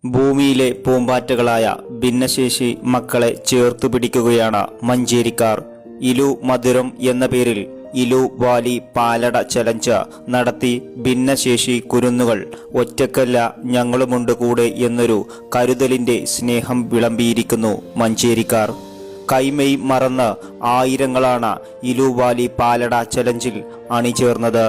ഭൂമിയിലെ പൂമ്പാറ്റകളായ ഭിന്നശേഷി മക്കളെ ചേർത്തുപിടിക്കുകയാണ് മഞ്ചേരിക്കാർ. ഇലു മധുരം എന്ന പേരിൽ ഇലു വാലി പാലട ചലഞ്ച് നടത്തി ഭിന്നശേഷി കുരുന്നുകൾ ഒറ്റക്കല്ല ഞങ്ങളുമുണ്ട് കൂടെ എന്നൊരു കരുതലിന്റെ സ്നേഹം വിളമ്പിയിരിക്കുന്നു മഞ്ചേരിക്കാർ. കൈമെയ് മറന്ന് ആയിരങ്ങളാണ് ഇലു വാലി പാലട ചലഞ്ചിൽ അണിചേർന്നത്.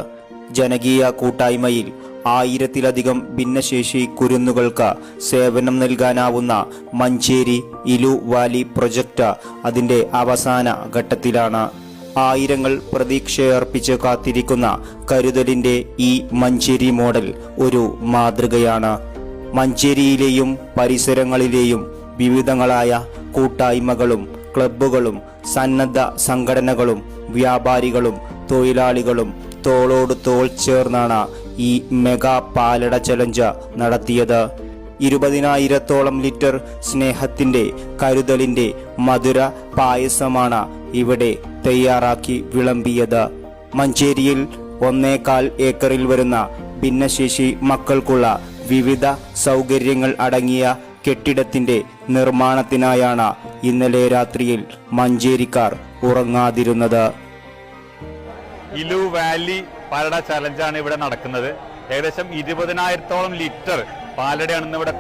ജനകീയ കൂട്ടായ്മയിൽ 1000-ലധികം ഭിന്നശേഷി കുരുന്നുകൾക്ക് സേവനം നൽകാനാവുന്ന മഞ്ചേരി ഇലു വാലി പ്രൊജക്ട് അതിന്റെ അവസാന ഘട്ടത്തിലാണ്. ആയിരങ്ങൾ പ്രതീക്ഷയർപ്പിച്ച് കാത്തിരിക്കുന്ന കരുതലിന്റെ ഈ മഞ്ചേരി മോഡൽ ഒരു മാതൃകയാണ്. മഞ്ചേരിയിലെയും പരിസരങ്ങളിലെയും വിവിധങ്ങളായ കൂട്ടായ്മകളും ക്ലബ്ബുകളും സന്നദ്ധ സംഘടനകളും വ്യാപാരികളും തൊഴിലാളികളും തോളോട് തോൾ ചേർന്നാണ് ഈ മെഗാ പാലട ചലഞ്ച് നടത്തിയത്. 20,000-ഓളം ലിറ്റർ സ്നേഹത്തിന്റെ കരുതലിന്റെ മധുര പായസമാണ് ഇവിടെ തയ്യാറാക്കി വിളമ്പിയത്. മഞ്ചേരിയിൽ 1.25 ഏക്കറിൽ വരുന്ന ഭിന്നശേഷി മക്കൾക്കുള്ള വിവിധ സൗകര്യങ്ങൾ അടങ്ങിയ കെട്ടിടത്തിന്റെ നിർമ്മാണത്തിനായാണ് ഇന്നലെ രാത്രിയിൽ മഞ്ചേരിക്കാർ ഉറങ്ങാതിരുന്നത്. ഇലു വാലി പാലട ചലഞ്ചാണ് ഇവിടെ നടക്കുന്നത്. ഏകദേശം 20,000-ഓളം ലിറ്റർ പാലടയാണ് ഇന്നിവിടെ